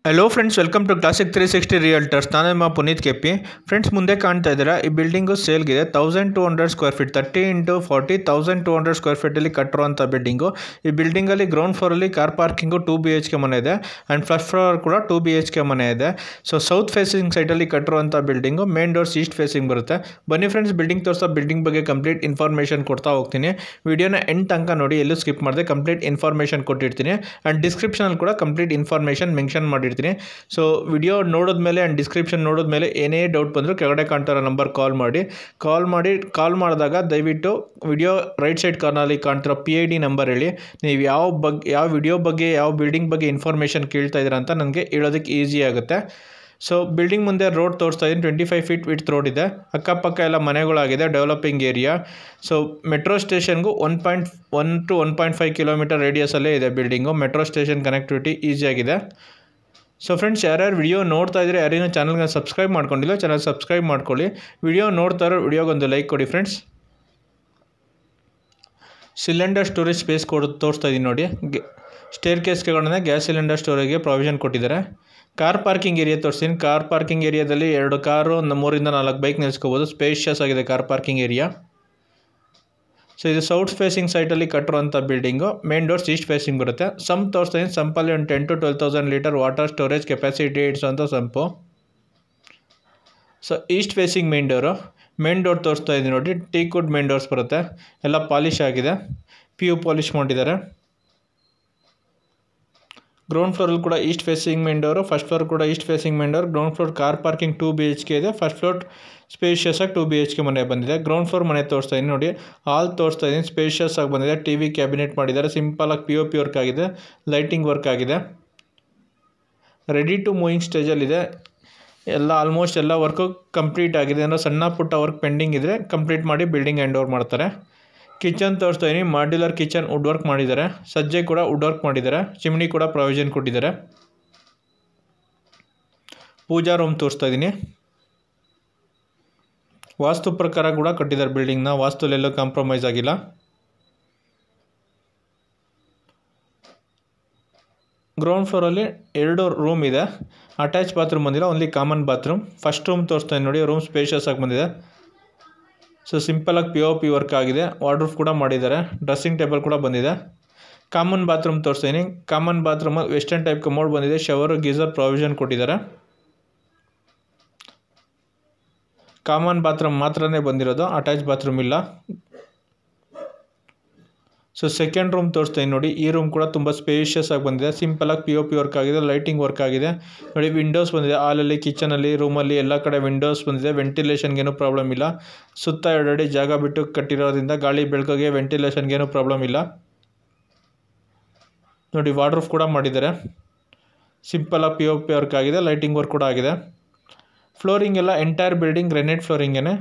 Hello friends, welcome to classic 360 realtors. ನಾನು ನಿಮ್ಮ Puneeth KP. Friends, ಮುಂದೆ ಕಾಣ್ತಾ ಇದ್ದೀರಾ ಈ ಬಿಲ್ಡಿಂಗು ಸೇಲ್ಗಿದೆ. 1200 ಸ್ಕ್ವೇರ್ ಫೀಟ್, 30 × 40, 1200 ಸ್ಕ್ವೇರ್ ಫೀಟಲ್ಲಿ ಕಟ್ಟಿರುವಂಥ ಬಿಲ್ಡಿಂಗು. ಈ ಬಿಲ್ಡಿಂಗಲ್ಲಿ ಗ್ರೌಂಡ್ ಫ್ಲೋರಲ್ಲಿ ಕಾರ್ ಪಾರ್ಕಿಂಗು 2 BHK ಮನೆ ಇದೆ ಆ್ಯಂಡ್ ಫಸ್ಟ್ ಫ್ಲೋರ್ ಕೂಡ 2 BHK ಮನೆ ಇದೆ. ಸೊ ಸೌತ್ ಫೇಸಿಂಗ್ ಸೈಡಲ್ಲಿ ಕಟ್ಟಿರುವಂಥ building. Main doors east facing ಬರುತ್ತೆ. ಬನ್ನಿ ಫ್ರೆಂಡ್ಸ್, ಬಿಲ್ಡಿಂಗ್ ತೋರಿಸೋ ಬಿಲ್ಡಿಂಗ್ ಬಗ್ಗೆ ಕಂಪ್ಲೀಟ್ ಇನ್ಫಾರ್ಮೇಷನ್ ಕೊಡ್ತಾ ಹೋಗ್ತೀನಿ. ವಿಡಿಯೋನ ಎಂಡ್ ತನಕ ನೋಡಿ, ಎಲ್ಲೂ ಸ್ಕಿಪ್ ಮಾಡಿದೆ ಕಂಪ್ಲೀಟ್ ಇನ್ಫಾರ್ಮೇಷನ್ ಕೊಟ್ಟಿರ್ತೀನಿ ಆ್ಯಂಡ್ ಡಿಸ್ಕ್ರಿಪ್ಷನಲ್ಲಿ ಕೂಡ ಕಂಪ್ಲೀಟ್ ಇನ್ಫಾರ್ಮೇಷನ್ ಮೆನ್ಷನ್ ಮಾಡಿರ್ತೀನಿ. ಸೊ ವಿಡಿಯೋ ನೋಡಿದ್ಮೇಲೆ ಆ್ಯಂಡ್ ಡಿಸ್ಕ್ರಿಪ್ಷನ್ ನೋಡಿದ್ಮೇಲೆ ಏನೇ ಡೌಟ್ ಬಂದರೂ ಕೆಳಗಡೆ ಕಾಣ್ತಾರೋ ನಂಬರ್ ಕಾಲ್ ಮಾಡಿದಾಗ ದಯವಿಟ್ಟು ವಿಡಿಯೋ ರೈಟ್ ಸೈಡ್ ಕಾರ್ನಲ್ಲಿ ಕಾಣ್ತಿರೋ PID ನಂಬರ್ ಹೇಳಿ. ನೀವು ಯಾವ ವಿಡಿಯೋ ಬಗ್ಗೆ, ಯಾವ ಬಿಲ್ಡಿಂಗ್ ಬಗ್ಗೆ ಇನ್ಫಾರ್ಮೇಷನ್ ಕೇಳ್ತಾ ಇದ್ದೀರಾ ಅಂತ ನನಗೆ ಹೇಳೋದಕ್ಕೆ ಈಸಿ ಆಗುತ್ತೆ. ಸೊ ಬಿಲ್ಡಿಂಗ್ ಮುಂದೆ ರೋಡ್ ತೋರಿಸ್ತಾ ಇದ್ದೀನಿ. 25 ಫೀಟ್ ವಿಡ್ತ್ ರೋಡ್ ಇದೆ. ಅಕ್ಕಪಕ್ಕ ಎಲ್ಲ ಮನೆಗಳಾಗಿದೆ, ಡೆವಲಪಿಂಗ್ ಏರಿಯಾ. ಸೊ ಮೆಟ್ರೋ ಸ್ಟೇಷನ್ಗೂ 1.1 to 1.5 ಕಿಲೋಮೀಟರ್ ರೇಡಿಯಸಲ್ಲೇ ಇದೆ ಬಿಲ್ಡಿಂಗು. ಮೆಟ್ರೋ ಸ್ಟೇಷನ್ ಕನೆಕ್ಟಿವಿಟಿ ಈಸಿಯಾಗಿದೆ. ಸೊ ಫ್ರೆಂಡ್ಸ್, ಯಾರ್ಯಾರು ವಿಡಿಯೋ ನೋಡ್ತಾ ಇದ್ರೆ ಯಾರೇನೋ ಚಾನಲ್ಗೆ ಸಬ್ಸ್ಕ್ರೈಬ್ ಮಾಡ್ಕೊಂಡಿಲ್ಲ, ಚಾನಲ್ ಸಬ್ಸ್ಕ್ರೈಬ್ ಮಾಡ್ಕೊಳ್ಳಿ. ವಿಡಿಯೋ ನೋಡ್ತಾ ಇರೋ ವಿಡಿಯೋಗೊಂದು ಲೈಕ್ ಕೊಡಿ ಫ್ರೆಂಡ್ಸ್. ಸಿಲಿಂಡರ್ ಸ್ಟೋರೇಜ್ ಸ್ಪೇಸ್ ತೋರಿಸ್ತಾ ಇದ್ದೀನಿ ನೋಡಿ. ಸ್ಟೇರ್ ಕೇಸ್ ಕೆಳಗಡೆ ಗ್ಯಾಸ್ ಸಿಲಿಂಡರ್ ಸ್ಟೋರೇಜ್ಗೆ ಪ್ರಾವಿಷನ್ ಕೊಟ್ಟಿದ್ದಾರೆ. ಕಾರ್ ಪಾರ್ಕಿಂಗ್ ಏರಿಯಾ ತೋರಿಸ್ತೀನಿ. ಕಾರ್ ಪಾರ್ಕಿಂಗ್ ಏರಿಯಾದಲ್ಲಿ 2 ಕಾರು, 3 ರಿಂದ 4 ಬೈಕ್ ನಿಲ್ಲಿಸ್ಕೋಬೋದು. ಸ್ಪೇಷಿಯಸ್ ಆಗಿದೆ ಕಾರ್ ಪಾರ್ಕಿಂಗ್ ಏರಿಯಾ. ಸೊ ಇದು ಸೌತ್ ಫೇಸಿಂಗ್ ಸೈಟಲ್ಲಿ ಕಟ್ಟಿರುವಂಥ building. Main doors east facing ಬರುತ್ತೆ. ಸಂಪ್ ತೋರಿಸ್ತಾ ಇದ್ದೀನಿ. ಸಂಪಲ್ಲಿ ಒಂದು 10 to 12,000 litre water storage capacity ಇಡ್ಸೋಂಥ sump. So east facing main door ತೋರಿಸ್ತಾ ಇದ್ದೀನಿ ನೋಡಿ. ಟೀಕ್ವುಡ್ ಮೇನ್ ಡೋರ್ಸ್ ಬರುತ್ತೆ. ಎಲ್ಲ ಪಾಲಿಶ್ ಆಗಿದೆ, PU ಪಾಲಿಶ್ ಮಾಡಿದ್ದಾರೆ. ಗ್ರೌಂಡ್ ಫ್ಲೋರಲ್ಲಿ ಕೂಡ east facing main door, first floor ಕೂಡ east facing main door. Ground floor car parking 2 BHK ಇದೆ. ಫಸ್ಟ್ ಫ್ಲೋರ್ ಸ್ಪೇಷಿಯಸ್ ಆಗಿ 2 BHK ಮನೆ ಬಂದಿದೆ. ಗ್ರೌಂಡ್ ಫ್ಲೋರ್ ಮನೆ ತೋರಿಸ್ತಾ ಇದ್ದೀನಿ ನೋಡಿ. ಹಾಲ್ ತೋರಿಸ್ತಾ ಇದ್ದೀನಿ. ಸ್ಪೇಷಿಯಸ್ ಆಗಿ ಬಂದಿದೆ. TV ಕ್ಯಾಬಿನೆಟ್ ಮಾಡಿದ್ದಾರೆ. ಸಿಂಪಲಾಗಿ POP ವರ್ಕ್ ಆಗಿದೆ, ಲೈಟಿಂಗ್ ವರ್ಕ್ ಆಗಿದೆ. ರೆಡಿ ಟು ಮೂವಿಂಗ್ ಸ್ಟೇಜಲ್ಲಿದೆ. ಎಲ್ಲ ಆಲ್ಮೋಸ್ಟ್ ಎಲ್ಲ ವರ್ಕು ಕಂಪ್ಲೀಟ್ ಆಗಿದೆ. ಏನೋ ಸಣ್ಣ ಪುಟ್ಟ ವರ್ಕ್ ಪೆಂಡಿಂಗ್ ಇದ್ದರೆ ಕಂಪ್ಲೀಟ್ ಮಾಡಿ ಬಿಲ್ಡಿಂಗ್ ಹ್ಯಾಂಡ್ ಓವರ್ ಮಾಡ್ತಾರೆ. ಕಿಚನ್ ತೋರಿಸ್ತಾ ಇದ್ದೀನಿ. ಮಾಡ್ಯುಲರ್ ಕಿಚನ್ ವುಡ್ ವರ್ಕ್ ಮಾಡಿದ್ದಾರೆ. ಸಜ್ಜೆ ಕೂಡ ವುಡ್ ವರ್ಕ್ ಮಾಡಿದ್ದಾರೆ. ಚಿಮ್ನಿ ಕೂಡ ಪ್ರಾವಿಷನ್ ಕೊಟ್ಟಿದ್ದಾರೆ. ಪೂಜಾ ರೂಮ್ ತೋರಿಸ್ತಾ ಇದ್ದೀನಿ. ವಾಸ್ತು ಪ್ರಕಾರ ಕೂಡ ಕಟ್ಟಿದ್ದಾರೆ ಬಿಲ್ಡಿಂಗ್ನ. ವಾಸ್ತುಲೆಲ್ಲೂ ಕಾಂಪ್ರಮೈಸ್ ಆಗಿಲ್ಲ. ಗ್ರೌಂಡ್ ಫ್ಲೋರಲ್ಲಿ 2 ರೂಮ್ ಇದೆ. ಅಟ್ಯಾಚ್ ಬಾತ್ರೂಮ್ ಬಂದಿಲ್ಲ, only common bathroom. First room ತೋರಿಸ್ತಾ ಇದ್ದೀನಿ ನೋಡಿ. ರೂಮ್ ಸ್ಪೇಷಿಯಸ್ ಆಗಿ ಬಂದಿದೆ. ಸೊ ಸಿಂಪಲಾಗಿ POP ವರ್ಕ್ ಆಗಿದೆ. ವಾರ್ಡ್ರೋಬ್ ಕೂಡ ಮಾಡಿದ್ದಾರೆ. ಡ್ರೆಸ್ಸಿಂಗ್ ಟೇಬಲ್ ಕೂಡ ಬಂದಿದೆ. ಕಾಮನ್ ಬಾತ್ರೂಮ್ ತೋರಿಸ್ತಾ ಇದ್ದೀನಿ. ಕಾಮನ್ ಬಾತ್ರೂಮಲ್ಲಿ ವೆಸ್ಟರ್ನ್ ಟೈಪ್ ಕಮೋಡ್ ಬಂದಿದೆ. ಶವರು, ಗೀಸರ್ ಪ್ರಾವಿಷನ್ ಕೊಟ್ಟಿದ್ದಾರೆ. ಕಾಮನ್ ಬಾತ್ರೂಮ್ ಮಾತ್ರನೇ ಬಂದಿರೋದು, ಅಟ್ಯಾಚ್ ಬಾತ್ರೂಮ್ ಇಲ್ಲ. ಸೊ ಸೆಕೆಂಡ್ ರೂಮ್ ತೋರಿಸ್ತಾ ಇದ್ದೀನಿ ನೋಡಿ. ಈ ರೂಮ್ ಕೂಡ ತುಂಬ ಸ್ಪೇಷಿಯಸ್ ಆಗಿ ಬಂದಿದೆ. ಸಿಂಪಲಾಗಿ POP ವರ್ಕ್ ಆಗಿದೆ, ಲೈಟಿಂಗ್ ವರ್ಕ್ ಆಗಿದೆ ನೋಡಿ. ವಿಂಡೋಸ್ ಬಂದಿದೆ. ಹಾಲಲ್ಲಿ, ಕಿಚನಲ್ಲಿ, ರೂಮಲ್ಲಿ ಎಲ್ಲ ಕಡೆ ವಿಂಡೋಸ್ ಬಂದಿದೆ. ವೆಂಟಿಲೇಷನ್ಗೇನು ಪ್ರಾಬ್ಲಮ್ ಇಲ್ಲ. ಸುತ್ತ 2 ಅಡಿ ಜಾಗ ಬಿಟ್ಟು ಕಟ್ಟಿರೋದ್ರಿಂದ ಗಾಳಿ ಬೆಳಕಿಗೆ ವೆಂಟಿಲೇಷನ್ಗೇನು ಪ್ರಾಬ್ಲಮ್ ಇಲ್ಲ ನೋಡಿ. ವಾರ್ಡ್ರೋಬ್ ಕೂಡ ಮಾಡಿದ್ದಾರೆ. ಸಿಂಪಲಾಗಿ POP ವರ್ಕ್ ಆಗಿದೆ, ಲೈಟಿಂಗ್ ವರ್ಕ್ ಕೂಡ ಆಗಿದೆ. ಫ್ಲೋರಿಂಗ್ ಎಲ್ಲ ಎಂಟೈರ್ ಬಿಲ್ಡಿಂಗ್ ಗ್ರೆನೇಟ್ ಫ್ಲೋರಿಂಗೇನೆ.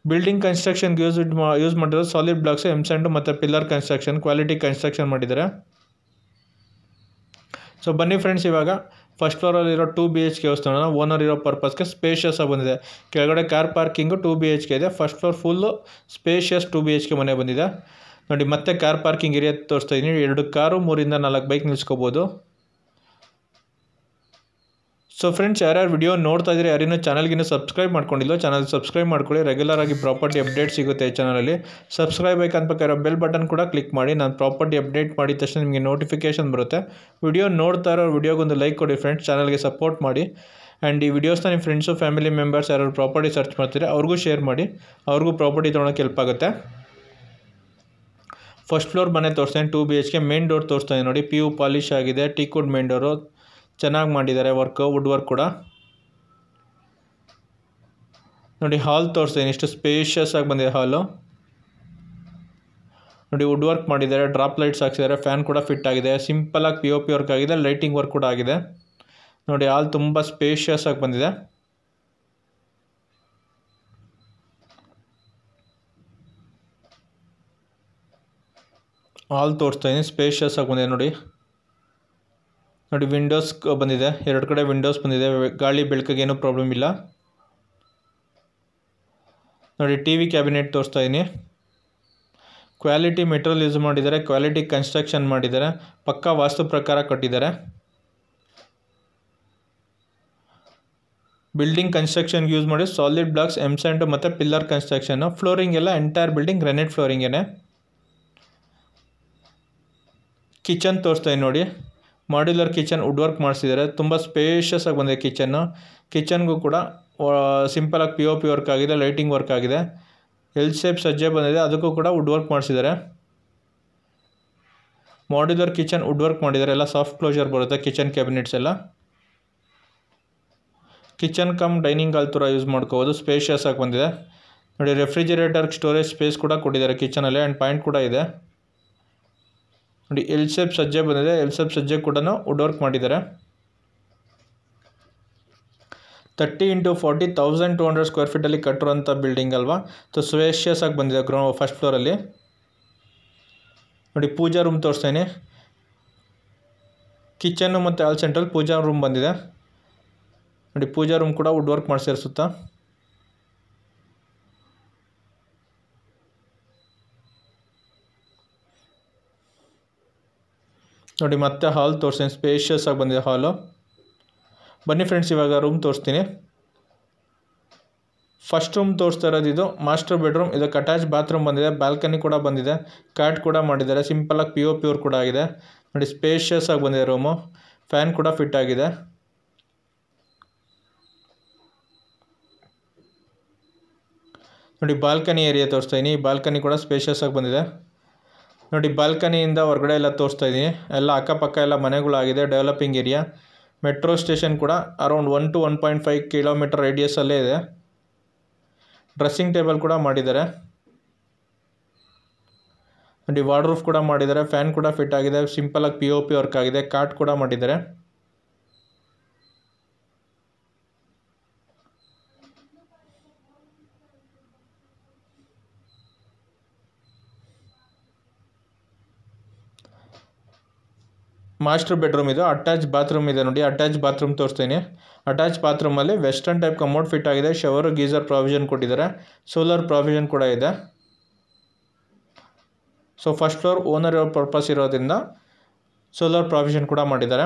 ಬಿಲ್ಡಿಂಗ್ ಕನ್ಸ್ಟ್ರಕ್ಷನ್ಗೆ ಯೂಸ್ ಮಾಡಿರೋದು ಸಾಲಿಡ್ ಬ್ಲಾಕ್ಸ್, M-Sand ಮತ್ತು ಪಿಲ್ಲರ್ ಕನ್ಸ್ಟ್ರಕ್ಷನ್, ಕ್ವಾಲಿಟಿ ಕನ್ಸ್ಟ್ರಕ್ಷನ್ ಮಾಡಿದ್ದಾರೆ. ಸೊ ಬನ್ನಿ ಫ್ರೆಂಡ್ಸ್, ಇವಾಗ ಫಸ್ಟ್ ಫ್ಲೋರಲ್ಲಿರೋ 2 BHK ವಸ್ತುನ ಓನರ್ ಇರೋ ಪರ್ಪಸ್ಗೆ ಸ್ಪೇಷಿಯಸ್ ಆಗಿ ಬಂದಿದೆ. ಕೆಳಗಡೆ ಕಾರ್ ಪಾರ್ಕಿಂಗು 2 BHK ಇದೆ. First floor full spacious 2 BHK ಮನೆ ಬಂದಿದೆ ನೋಡಿ. ಮತ್ತೆ ಕಾರ್ ಪಾರ್ಕಿಂಗ್ ಏರಿಯಾ ತೋರಿಸ್ತಾ ಇದ್ದೀನಿ. 2 ಕಾರು, 3 ರಿಂದ 4 ಬೈಕ್ ನಿಲ್ಲಿಸ್ಕೋಬೋದು. ಸೊ ಫ್ರೆಂಡ್ಸ್, ಯಾರ್ಯಾರು ವಿಡಿಯೋ ನೋಡ್ತಾ ಇದ್ರೆ ಯಾರೇನೋ ಚಾನಲ್ಗಿನ್ನೂ ಸಬ್ಸ್ಕ್ರೈಬ್ ಮಾಡ್ಕೊಂಡಿಲ್ಲ, ಚಾನಲ್ ಸಬ್ಸ್ಕ್ರೈಬ್ ಮಾಡ್ಕೊಳ್ಳಿ. ರೆಗ್ಯುಲರ್ ಆಗಿ ಪ್ರಾಪರ್ಟಿ ಅಪ್ಡೇಟ್ ಸಿಗುತ್ತೆ ಈ ಚಾನಲಲ್ಲಿ. ಸಬ್ಸ್ಕ್ರೈಬ್ ಬೇಕಂತ ಬೆಲ್ ಬಟನ್ ಕೂಡ ಕ್ಲಿಕ್ ಮಾಡಿ. ನಾನು ಪ್ರಾಪರ್ಟಿ ಅಪ್ಡೇಟ್ ಮಾಡಿದ ತಕ್ಷಣ ನಿಮಗೆ ನೋಟಿಫಿಕೇಷನ್ ಬರುತ್ತೆ. ವಿಡಿಯೋ ನೋಡ್ತಾ ಇರೋ ವಿಡಿಯೋಗೊಂದು ಲೈಕ್ ಕೊಡಿ ಫ್ರೆಂಡ್ಸ್. ಚಾನಲ್ಗೆ ಸಪೋರ್ಟ್ ಮಾಡಿ. ಆ್ಯಂಡ್ ಈ ವಿಡಿಯೋಸ್ನ ನಿಮ್ಮ ಫ್ರೆಂಡ್ಸು, ಫ್ಯಾಮಿಲಿ ಮೆಂಬರ್ಸ್ ಯಾರು ಪ್ರಾಪರ್ಟಿ ಸರ್ಚ್ ಮಾಡ್ತಾರೆ ಅವ್ರಿಗೂ ಶೇರ್ ಮಾಡಿ. ಅವ್ರಿಗೂ ಪ್ರಾಪರ್ಟಿ ತೊಗೊಳಕ್ಕೆ ಹೆಲ್ಪ್ ಆಗುತ್ತೆ. ಫಸ್ಟ್ ಫ್ಲೋರ್ ಮನೆ ತೋರಿಸ್ತೀನಿ. 2 BHK ಮೇನ್ ಡೋರ್ ತೋರಿಸ್ತಾ ಇದ್ದೀನಿ ನೋಡಿ. PU ಪಾಲಿಶ್ ಆಗಿದೆ. ಟೀಕ್ವುಡ್ ಮೇನ್ ಡೋರು ಚೆನ್ನಾಗಿ ಮಾಡಿದ್ದಾರೆ. ವರ್ಕು, ವುಡ್ ವರ್ಕ್ ಕೂಡ ನೋಡಿ. ಹಾಲ್ ತೋರಿಸ್ತೀನಿ. ಇಷ್ಟು ಸ್ಪೇಷಿಯಸ್ ಆಗಿ ಬಂದಿದೆ ಹಾಲು ನೋಡಿ. ವುಡ್ ವರ್ಕ್ ಮಾಡಿದ್ದಾರೆ. ಡ್ರಾಪ್ ಲೈಟ್ಸ್ ಹಾಕ್ಸಿದ್ದಾರೆ. ಫ್ಯಾನ್ ಕೂಡ ಫಿಟ್ ಆಗಿದೆ. ಸಿಂಪಲಾಗಿ POP ವರ್ಕ್ ಆಗಿದೆ. ಲೈಟಿಂಗ್ ವರ್ಕ್ ಕೂಡ ಆಗಿದೆ ನೋಡಿ. ಹಾಲ್ ತುಂಬ ಸ್ಪೇಷಿಯಸ್ ಆಗಿ ಬಂದಿದೆ. ಹಾಲ್ ತೋರಿಸ್ತಾ ಇದ್ದೀನಿ. ಸ್ಪೇಷಿಯಸ್ ಆಗಿ ಬಂದಿದೆ ನೋಡಿ. ವಿಂಡೋಸ್ ಬಂದಿದೆ. 2 ಕಡೆ ವಿಂಡೋಸ್ ಬಂದಿದೆ. ಗಾಳಿ ಬೆಳಕಿಗೆ ಏನೂ ಪ್ರಾಬ್ಲಮ್ ಇಲ್ಲ ನೋಡಿ. TV ಕ್ಯಾಬಿನೆಟ್ ತೋರಿಸ್ತಾ ಇದ್ದೀನಿ. ಕ್ವಾಲಿಟಿ ಮೆಟೀರಿಯಲ್ ಯೂಸ್ ಮಾಡಿದ್ದಾರೆ. ಕ್ವಾಲಿಟಿ ಕನ್ಸ್ಟ್ರಕ್ಷನ್ ಮಾಡಿದ್ದಾರೆ. ಪಕ್ಕಾ ವಾಸ್ತು ಪ್ರಕಾರ ಕಟ್ಟಿದ್ದಾರೆ. ಬಿಲ್ಡಿಂಗ್ ಕನ್ಸ್ಟ್ರಕ್ಷನ್ ಯೂಸ್ ಮಾಡಿ ಸಾಲಿಡ್ ಬ್ಲಾಕ್ಸ್ ಎಮ್ಸ್ಯಾಂಡ್ ಮತ್ತು ಪಿಲ್ಲರ್ ಕನ್ಸ್ಟ್ರಕ್ಷನ್. ಫ್ಲೋರಿಂಗ್ ಎಲ್ಲ ಎಂಟೈರ್ ಬಿಲ್ಡಿಂಗ್ ಗ್ರಾನೈಟ್ ಫ್ಲೋರಿಂಗೇನೆ. ಕಿಚನ್ ತೋರಿಸ್ತಾ ನೋಡಿ, ಮಾಡ್ಯುಲರ್ ಕಿಚನ್ ವುಡ್ ವರ್ಕ್ ಮಾಡಿಸಿದ್ದಾರೆ. ತುಂಬ ಸ್ಪೇಷಿಯಸ್ ಆಗಿ ಬಂದಿದೆ ಕಿಚನ್ನು. ಕಿಚನ್ಗೂ ಕೂಡ ಸಿಂಪಲಾಗಿ POP ವರ್ಕ್ ಆಗಿದೆ, ಲೈಟಿಂಗ್ ವರ್ಕ್ ಆಗಿದೆ. ಎಲ್ ಶೇಪ್ ಸಜ್ಜೆ ಬಂದಿದೆ, ಅದಕ್ಕೂ ಕೂಡ ವುಡ್ ವರ್ಕ್ ಮಾಡಿಸಿದ್ದಾರೆ. ಮಾಡ್ಯುಲರ್ ಕಿಚನ್ ವುಡ್ ವರ್ಕ್ ಮಾಡಿದ್ದಾರೆ, ಎಲ್ಲ ಸಾಫ್ಟ್ ಕ್ಲೋಜರ್ ಬರುತ್ತೆ ಕಿಚನ್ ಕ್ಯಾಬಿನೆಟ್ಸ್ ಎಲ್ಲ. ಕಿಚನ್ ಕಮ್ ಡೈನಿಂಗ್ ಹಾಲ್ ಥರ ಯೂಸ್ ಮಾಡ್ಕೋಬೋದು, ಸ್ಪೇಷಿಯಸ್ ಆಗಿ ಬಂದಿದೆ ನೋಡಿ. ರೆಫ್ರಿಜಿರೇಟರ್ ಸ್ಟೋರೇಜ್ ಸ್ಪೇಸ್ ಕೂಡ ಕೊಟ್ಟಿದ್ದಾರೆ ಕಿಚನಲ್ಲಿ, ಆ್ಯಂಡ್ ಪಾಯಿಂಟ್ ಕೂಡ ಇದೆ ನೋಡಿ. ಎಲ್ ಶೇಪ್ ಸಜ್ಜೆ ಬಂದಿದೆ, ಎಲ್ ಶೇಪ್ ಸಜ್ಜೆ ಕೂಡ ವುಡ್ ವರ್ಕ್ ಮಾಡಿದ್ದಾರೆ. 30 × 40 1200 ಸ್ಕ್ವೇರ್ ಫೀಟಲ್ಲಿ ಕಟ್ಟಿರೋಂಥ ಬಿಲ್ಡಿಂಗ್ ಅಲ್ವಾ. ಸೊ ಸ್ಪೇಷಿಯಸ್ ಆಗಿ ಬಂದಿದೆ ಫಸ್ಟ್ ಫ್ಲೋರಲ್ಲಿ ನೋಡಿ. ಪೂಜಾ ರೂಮ್ ತೋರಿಸ್ತೇನೆ. ಕಿಚನ್ನು ಮತ್ತು ಆಲ್ ಸೆಂಟ್ರಲ್ ಪೂಜಾ ರೂಮ್ ಬಂದಿದೆ ನೋಡಿ. ಪೂಜಾ ರೂಮ್ ಕೂಡ ವುಡ್ ವರ್ಕ್ ಮಾಡಿಸಿರೋ ಸುತ್ತ ನೋಡಿ. ಮತ್ತೆ ಹಾಲ್ ತೋರಿಸ್ತೀನಿ, ಸ್ಪೇಷಿಯಸ್ ಆಗಿ ಬಂದಿದೆ ಹಾಲು. ಬನ್ನಿ ಫ್ರೆಂಡ್ಸ್, ಇವಾಗ ರೂಮ್ ತೋರಿಸ್ತೀನಿ. ಫಸ್ಟ್ ರೂಮ್ ತೋರಿಸ್ತಾ ಇರೋದು ಇದು ಮಾಸ್ಟರ್ ಬೆಡ್ರೂಮ್. ಇದಕ್ಕೆ ಅಟ್ಯಾಚ್ ಬಾತ್ರೂಮ್ ಬಂದಿದೆ, ಬಾಲ್ಕನಿ ಕೂಡ ಬಂದಿದೆ, ಕ್ಯಾಟ್ ಕೂಡ ಮಾಡಿದ್ದಾರೆ. ಸಿಂಪಲಾಗಿ POP ವರ್ಕ್ ಕೂಡ ಆಗಿದೆ ನೋಡಿ. ಸ್ಪೇಷಿಯಸ್ ಆಗಿ ಬಂದಿದೆ ರೂಮು. ಫ್ಯಾನ್ ಕೂಡ ಫಿಟ್ ಆಗಿದೆ ನೋಡಿ. ಬಾಲ್ಕನಿ ಏರಿಯಾ ತೋರಿಸ್ತಾ ಇದ್ದೀನಿ. ಬಾಲ್ಕನಿ ಕೂಡ ಸ್ಪೇಷಿಯಸ್ ಆಗಿ ಬಂದಿದೆ ನೋಡಿ. ಬಾಲ್ಕನಿಯಿಂದ ಹೊರಗಡೆ ಎಲ್ಲ ತೋರಿಸ್ತಾ ಇದ್ದೀನಿ. ಎಲ್ಲ ಅಕ್ಕಪಕ್ಕ ಎಲ್ಲ ಮನೆಗಳಾಗಿದೆ, ಡೆವಲಪಿಂಗ್ ಏರಿಯಾ. ಮೆಟ್ರೋ ಸ್ಟೇಷನ್ ಕೂಡ ಅರೌಂಡ್ 1 to 1.5 ಕಿಲೋಮೀಟರ್ ರೇಡಿಯಸಲ್ಲೇ ಇದೆ. ಡ್ರೆಸ್ಸಿಂಗ್ ಟೇಬಲ್ ಕೂಡ ಮಾಡಿದ್ದಾರೆ ನೋಡಿ. ವಾರ್ಡ್ರೂಫ್ ಕೂಡ ಮಾಡಿದ್ದಾರೆ, ಫ್ಯಾನ್ ಕೂಡ ಫಿಟ್ ಆಗಿದೆ, ಸಿಂಪಲಾಗಿ POP ವರ್ಕ್ ಆಗಿದೆ, ಕಾಟ್ ಕೂಡ ಮಾಡಿದ್ದಾರೆ. ಮಾಸ್ಟರ್ ಬೆಡ್ರೂಮ್ ಇದು. ಅಟ್ಯಾಚ್ ಬಾತ್ರೂಮ್ ಇದೆ ನೋಡಿ. ಅಟ್ಯಾಚ್ ಬಾತ್ರೂಮ್ ತೋರಿಸ್ತೀನಿ. ಅಟ್ಯಾಚ್ ಬಾತ್ರೂಮಲ್ಲಿ ವೆಸ್ಟರ್ನ್ ಟೈಪ್ ಕಮೋಡ್ ಫಿಟ್ ಆಗಿದೆ. ಶವರ್ ಗೀಸರ್ ಪ್ರಾವಿಷನ್ ಕೊಟ್ಟಿದ್ದಾರೆ, ಸೋಲಾರ್ ಪ್ರಾವಿಷನ್ ಕೂಡ ಇದೆ. So first floor owner purpose ಇರೋದ್ರಿಂದ ಸೋಲಾರ್ ಪ್ರಾವಿಷನ್ ಕೂಡ ಮಾಡಿದ್ದಾರೆ.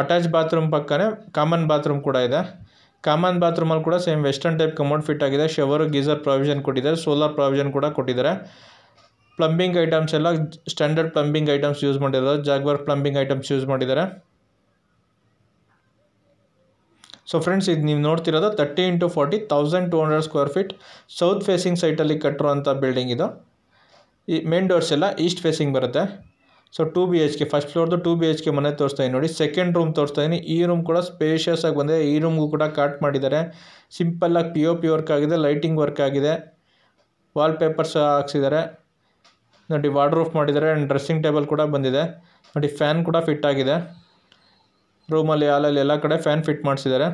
ಅಟ್ಯಾಚ್ ಬಾತ್ರೂಮ್ ಪಕ್ಕನೇ ಕಾಮನ್ ಬಾತ್ರೂಮ್ ಕೂಡ ಇದೆ. ಕಾಮನ್ ಬಾತ್ರೂಮಲ್ಲಿ ಕೂಡ same western type commode fit ಆಗಿದೆ. ಶವರ್ ಗೀಸರ್ ಪ್ರಾವಿಷನ್ ಕೊಟ್ಟಿದ್ದಾರೆ, ಸೋಲಾರ್ ಪ್ರಾವಿಷನ್ ಕೂಡ ಕೊಟ್ಟಿದ್ದಾರೆ. ಪ್ಲಂಬಿಂಗ್ ಐಟಮ್ಸ್ ಎಲ್ಲ ಸ್ಟ್ಯಾಂಡರ್ಡ್ ಪ್ಲಂಬಿಂಗ್ ಐಟಮ್ಸ್ ಯೂಸ್ ಮಾಡಿರೋದು, ಜಾಗ್ವಾರ್ ಪ್ಲಂಬಿಂಗ್ ಐಟಮ್ಸ್ ಯೂಸ್ ಮಾಡಿದ್ದಾರೆ. ಸೊ ಫ್ರೆಂಡ್ಸ್, ಇದು ನೀವು ನೋಡ್ತಿರೋದು 30 × 40 1200 ಸ್ಕ್ವೇರ್ ಫೀಟ್ ಸೌತ್ ಫೇಸಿಂಗ್ ಸೈಟಲ್ಲಿ ಕಟ್ಟಿರುವಂಥ ಬಿಲ್ಡಿಂಗ್ ಇದು. ಈ ಮೇನ್ ಡೋರ್ಸ್ ಎಲ್ಲ ಈಸ್ಟ್ ಫೇಸಿಂಗ್ ಬರುತ್ತೆ. ಸೊ 2 BHK, ಫಸ್ಟ್ ಫ್ಲೋರ್ದು 2 BHK ಮನೆ ತೋರಿಸ್ತಾ ಇದ್ದೀನಿ ನೋಡಿ. ಸೆಕೆಂಡ್ ರೂಮ್ ತೋರಿಸ್ತಾ ಇದ್ದೀನಿ. ಈ ರೂಮ್ ಕೂಡ ಸ್ಪೇಷಿಯಸ್ ಆಗಿ ಬಂದಿದೆ. ಈ ರೂಮ್ಗೂ ಕೂಡ ಕಾಟ್ ಮಾಡಿದ್ದಾರೆ. ಸಿಂಪಲ್ಲಾಗಿ POP ವರ್ಕ್ ಆಗಿದೆ, ಲೈಟಿಂಗ್ ವರ್ಕ್ ಆಗಿದೆ, ವಾಲ್ ಪೇಪರ್ಸ್ ಹಾಕ್ಸಿದ್ದಾರೆ ನೋಡಿ. ವಾರ್ಡ್ರೂಫ್ ಮಾಡಿದ್ದಾರೆ, ಆ್ಯಂಡ್ ಡ್ರೆಸ್ಸಿಂಗ್ ಟೇಬಲ್ ಕೂಡ ಬಂದಿದೆ ನೋಡಿ. ಫ್ಯಾನ್ ಕೂಡ ಫಿಟ್ ಆಗಿದೆ. ರೂಮಲ್ಲಿ ಹಾಲಲ್ಲಿ ಎಲ್ಲ ಕಡೆ ಫ್ಯಾನ್ ಫಿಟ್ ಮಾಡಿಸಿದ್ದಾರೆ.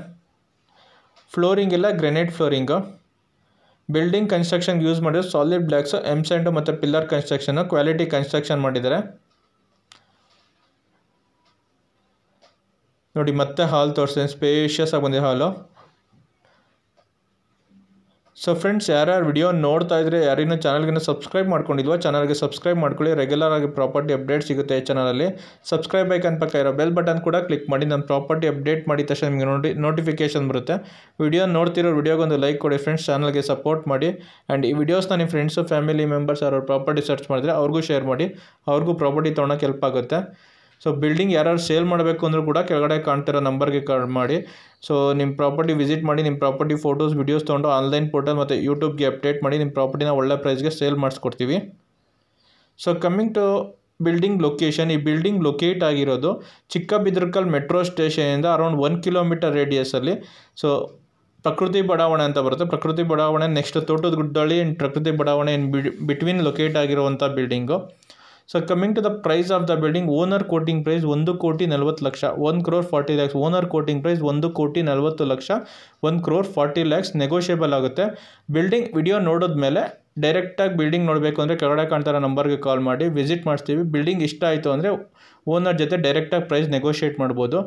ಫ್ಲೋರಿಂಗ್ ಎಲ್ಲ granite flooring. Building construction use ಮಾಡಿದ್ರೆ ಸಾಲಿಡ್ ಬ್ಲಾಕ್ಸ್, ಎಮ್ಸ್ಯಾಂಡ್ ಮತ್ತು ಪಿಲ್ಲರ್ ಕನ್ಸ್ಟ್ರಕ್ಷನ್, ಕ್ವಾಲಿಟಿ ಕನ್ಸ್ಟ್ರಕ್ಷನ್ ಮಾಡಿದ್ದಾರೆ ನೋಡಿ. ಮತ್ತೆ ಹಾಲ್ ತೋರಿಸ್ತೀನಿ, ಸ್ಪೇಷಿಯಸ್ ಆಗಿ ಬಂದಿದೆ ಹಾಲು. ಸೊ ಫ್ರೆಂಡ್ಸ್, ಯಾರ್ಯಾರು ವಿಡಿಯೋ ನೋಡ್ತಾ ಇದ್ರೆ ಯಾರಿನ್ನೂ ಚಾನಲ್ಗೆ ಸಬ್ಸ್ಕ್ರೈಬ್ ಮಾಡ್ಕೊಂಡಿಲ್ವೋ ಚಾನಲ್ಗೆ ಸಬ್ಸ್ಕ್ರೈಬ್ ಮಾಡ್ಕೊಳ್ಳಿ. ರೆಗ್ಯುಲರ್ ಆಗಿ ಪ್ರಾಪರ್ಟಿ ಅಪ್ಡೇಟ್ ಸಿಗುತ್ತೆ ಈ ಚಾನಲಲ್ಲಿ. ಸಬ್ಸ್ಕ್ರೈಬ್ ಐಕನ್ ಪಕ್ಕ ಇರೋ ಬೆಲ್ ಬಟನ್ ಕೂಡ ಕ್ಲಿಕ್ ಮಾಡಿ. ನಾನು ಪ್ರಾಪರ್ಟಿ ಅಪ್ಡೇಟ್ ಮಾಡಿದ ತಕ್ಷಣ ನಿಮಗೆ ನೋಟಿಫಿಕೇಶನ್ ಬರುತ್ತೆ. ವಿಡಿಯೋ ನೋಡ್ತಿರೋ ವಿಡಿಯೋಗೊಂದು ಲೈಕ್ ಕೊಡಿ ಫ್ರೆಂಡ್ಸ್, ಚಾನಲ್ಗೆ ಸಪೋರ್ಟ್ ಮಾಡಿ. ಆ್ಯಂಡ್ ಈ ವಿಡಿಯೋಸ್ನ ನಿಮ್ಮ ಫ್ರೆಂಡ್ಸು, ಫ್ಯಾಮಿಲಿ ಮೆಂಬರ್ಸ್ ಯಾರು ಪ್ರಾಪರ್ಟಿ ಸರ್ಚ್ ಮಾಡಿದ್ರೆ ಅವ್ರಿಗೂ ಶೇರ್ ಮಾಡಿ, ಅವ್ರಿಗೂ ಪ್ರಾಪರ್ಟಿ ತೊಗೊಳಕ್ಕೆ ಹೆಲ್ಪ್ ಆಗುತ್ತೆ. ಸೊ ಬಿಲ್ಡಿಂಗ್ ಯಾರು ಸೇಲ್ ಮಾಡಬೇಕು ಅಂದರೂ ಕೂಡ ಕೆಳಗಡೆ ಕಾಣ್ತಿರೋ ನಂಬರ್ಗೆ ಕಾಲ್ ಮಾಡಿ. ಸೊ ನಿಮ್ಮ ಪ್ರಾಪರ್ಟಿ ವಿಸಿಟ್ ಮಾಡಿ, ನಿಮ್ಮ ಪ್ರಾಪರ್ಟಿ ಫೋಟೋಸ್ ವಿಡಿಯೋಸ್ ತೊಗೊಂಡು ಆನ್ಲೈನ್ ಪೋರ್ಟಲ್ ಮತ್ತು ಯೂಟ್ಯೂಬ್ಗೆ ಅಪ್ಡೇಟ್ ಮಾಡಿ ನಿಮ್ಮ ಪ್ರಾಪರ್ಟಿನ ಒಳ್ಳೆ ಪ್ರೈಸ್ಗೆ ಸೇಲ್ ಮಾಡಿಸ್ಕೊಡ್ತೀವಿ. So coming to building location, ಈ ಬಿಲ್ಡಿಂಗ್ ಲೊಕೇಟ್ ಆಗಿರೋದು ಚಿಕ್ಕಬಿದರ್ಕಲ್ ಮೆಟ್ರೋ ಸ್ಟೇಷನಿಂದ ಅರೌಂಡ್ 1 ಕಿಲೋಮೀಟರ್ ರೇಡಿಯಸಲ್ಲಿ. ಸೊ ಪ್ರಕೃತಿ ಬಡಾವಣೆ ಅಂತ ಬರುತ್ತೆ. ಪ್ರಕೃತಿ ಬಡಾವಣೆ ನೆಕ್ಸ್ಟ್ ತೋಟದ ಗುಡ್ಡಳ್ಳಿ ಆ್ಯಂಡ್ ಪ್ರಕೃತಿ ಬಡಾವಣೆ ಬಿಟ್ವೀನ್ ಲೊಕೇಟ್ ಆಗಿರುವಂಥ building. So coming to the price of the building, owner quoting price 1,40,00,000, 1,40,00,000. Owner quoting price 1,40,00,000, 1,40,00,000 negotiable ಆಗುತ್ತೆ. ಬಿಲ್ಡಿಂಗ್ ವಿಡಿಯೋ ನೋಡಿದ್ಮೇಲೆ ಡೈರೆಕ್ಟಾಗಿ ಬಿಲ್ಡಿಂಗ್ ನೋಡಬೇಕು ಅಂದರೆ ಕೆಳಗಡೆ ಕಾಣ್ತಾರೋ ನಂಬರ್ಗೆ ಕಾಲ್ ಮಾಡಿ ವಿಸಿಟ್ ಮಾಡಿಸ್ತೀವಿ. ಬಿಲ್ಡಿಂಗ್ ಇಷ್ಟ ಆಯಿತು ಅಂದರೆ ಓನರ್ ಜೊತೆ ಡೈರೆಕ್ಟಾಗಿ ಪ್ರೈಸ್ ನೆಗೋಷಿಯೇಟ್ ಮಾಡ್ಬೋದು.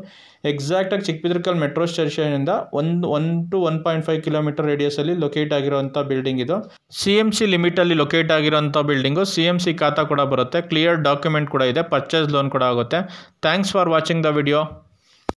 ಎಕ್ಸಾಕ್ಟಾಗಿ ಚಿಕ್ಕಬಿದರ್ಕಲ್ ಮೆಟ್ರೋ ಸ್ಟೇಷನಿಂದ 1 to 1.5 ಕಿಲೋಮೀಟರ್ ರೇಡಿಯಸಲ್ಲಿ ಲೊಕೇಟ್ ಆಗಿರೋಂಥ ಬಿಲ್ಡಿಂಗ್ ಇದು. CMC ಲಿಮಿಟಲ್ಲಿ ಲೊಕೇಟ್ ಆಗಿರೋಂಥ ಬಿಲ್ಡಿಂಗು. CMC ಖಾತಾ ಕೂಡ ಬರುತ್ತೆ, ಕ್ಲಿಯರ್ ಡಾಕ್ಯುಮೆಂಟ್ ಕೂಡ ಇದೆ, ಪರ್ಚೇಸ್ ಲೋನ್ ಕೂಡ ಆಗುತ್ತೆ. Thanks for watching the video.